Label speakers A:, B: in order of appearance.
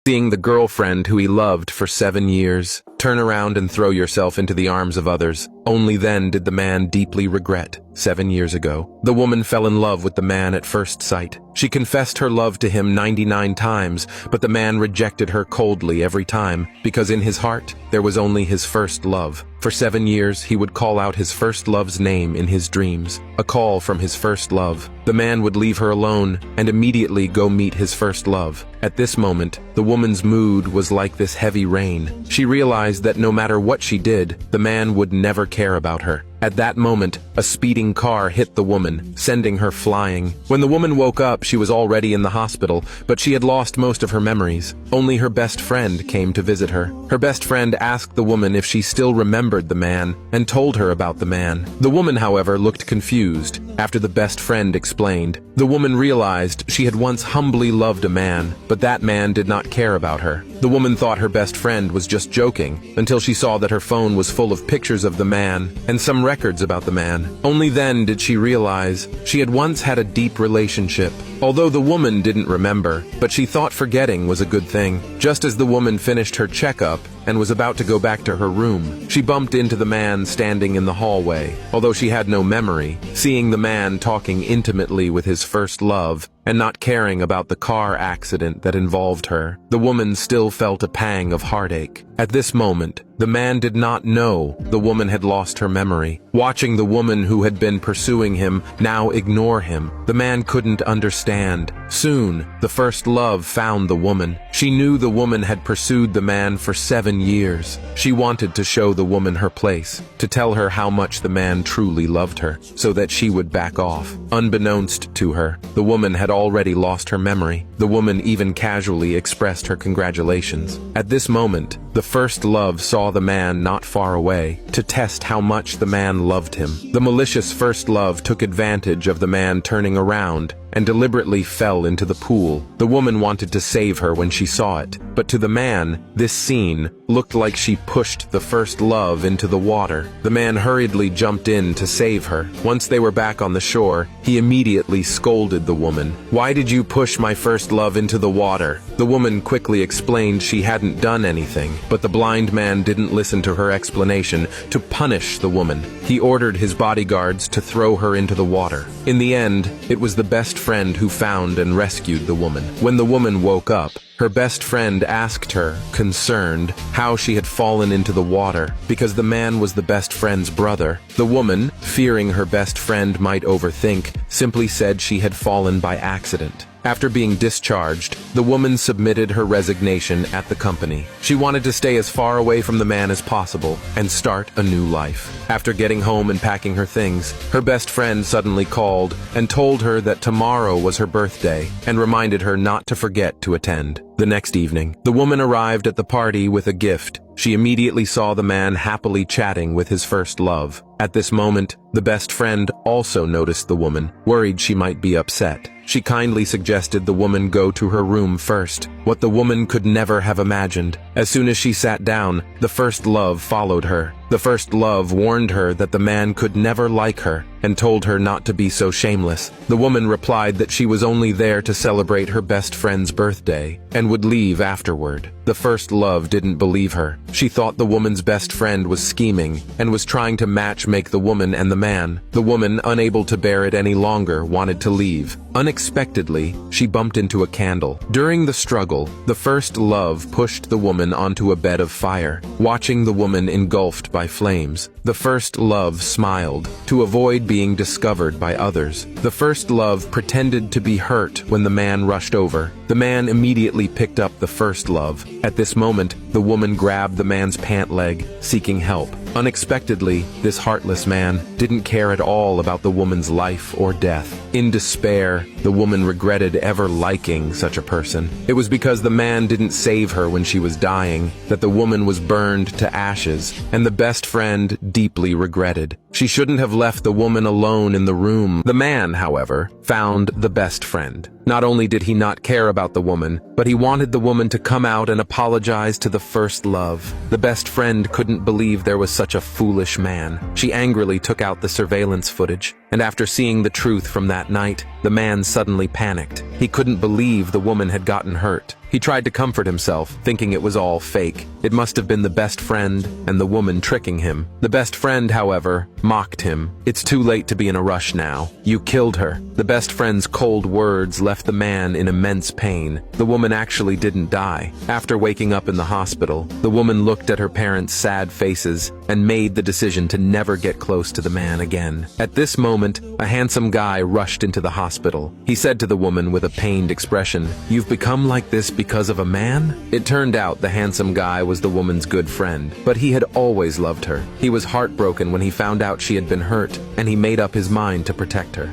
A: Seeing the girlfriend who he loved for 7 years turn around and throw yourself into the arms of others. Only then did the man deeply regret. 7 years ago, the woman fell in love with the man at first sight. She confessed her love to him 99 times, but the man rejected her coldly every time, because in his heart, there was only his first love. For 7 years, he would call out his first love's name in his dreams, a call from his first love. The man would leave her alone and immediately go meet his first love. At this moment, the woman's mood was like this heavy rain. She realized that no matter what she did, the man would never care about her. At that moment, a speeding car hit the woman, sending her flying. When the woman woke up, she was already in the hospital, but she had lost most of her memories. Only her best friend came to visit her. Her best friend asked the woman if she still remembered the man, and told her about the man. The woman, however, looked confused. After the best friend explained, the woman realized she had once humbly loved a man, but that man did not care about her. The woman thought her best friend was just joking, until she saw that her phone was full of pictures of the man, and some records about the man. Only then did she realize she had once had a deep relationship. Although the woman didn't remember, but she thought forgetting was a good thing. Just as the woman finished her checkup and was about to go back to her room, she bumped into the man standing in the hallway. Although she had no memory, seeing the man talking intimately with his first love and not caring about the car accident that involved her, the woman still felt a pang of heartache. At this moment, the man did not know the woman had lost her memory. Watching the woman who had been pursuing him now ignore him, the man couldn't understand. Soon, the first love found the woman. She knew the woman had pursued the man for 7 years. She wanted to show the woman her place, to tell her how much the man truly loved her, so that she would back off. Unbeknownst to her, the woman had already lost her memory. The woman even casually expressed her congratulations. At this moment, the first love saw the man not far away, to test how much the man loved him. The malicious first love took advantage of the man turning around and deliberately fell into the pool. The woman wanted to save her when she saw it, but to the man, this scene looked like she pushed the first love into the water. The man hurriedly jumped in to save her. Once they were back on the shore, he immediately scolded the woman. "Why did you push my first love into the water?" The woman quickly explained she hadn't done anything, but the blind man didn't listen to her explanation. To punish the woman, he ordered his bodyguards to throw her into the water. In the end, it was the best friend who found and rescued the woman. When the woman woke up, her best friend asked her, concerned, how she had fallen into the water, because the man was the best friend's brother. The woman, fearing her best friend might overthink, simply said she had fallen by accident. After being discharged, the woman submitted her resignation at the company. She wanted to stay as far away from the man as possible and start a new life. After getting home and packing her things, her best friend suddenly called and told her that tomorrow was her birthday and reminded her not to forget to attend. The next evening, the woman arrived at the party with a gift. She immediately saw the man happily chatting with his first love. At this moment, the best friend also noticed the woman, worried she might be upset. She kindly suggested the woman go to her room first, what the woman could never have imagined. As soon as she sat down, the first love followed her. The first love warned her that the man could never like her and told her not to be so shameless. The woman replied that she was only there to celebrate her best friend's birthday and would leave afterward. The first love didn't believe her. She thought the woman's best friend was scheming and was trying to match-make the woman and the man. The woman, unable to bear it any longer, wanted to leave. Unexpectedly, she bumped into a candle. During the struggle, the first love pushed the woman onto a bed of fire. Watching the woman engulfed by flames, the first love smiled to avoid being discovered by others. The first love pretended to be hurt when the man rushed over. The man immediately picked up the first love. At this moment, the woman grabbed the man's pant leg, seeking help. Unexpectedly, this heartless man didn't care at all about the woman's life or death. In despair, the woman regretted ever liking such a person. It was because the man didn't save her when she was dying that the woman was burned to ashes, and the best friend deeply regretted. She shouldn't have left the woman alone in the room. The man, however, found the best friend. Not only did he not care about the woman, but he wanted the woman to come out and apologize to the first love. The best friend couldn't believe there was such a foolish man. She angrily took out the surveillance footage, and after seeing the truth from that night, the man suddenly panicked. He couldn't believe the woman had gotten hurt. He tried to comfort himself, thinking it was all fake. It must have been the best friend and the woman tricking him. The best friend, however, mocked him. "It's too late to be in a rush now. You killed her." The best friend's cold words left the man in immense pain. The woman actually didn't die. After waking up in the hospital, the woman looked at her parents' sad faces and made the decision to never get close to the man again. At this moment, a handsome guy rushed into the hospital. He said to the woman with a pained expression, "You've become like this because of a man?" It turned out the handsome guy was the woman's good friend, but he had always loved her. He was heartbroken when he found out she had been hurt, and he made up his mind to protect her.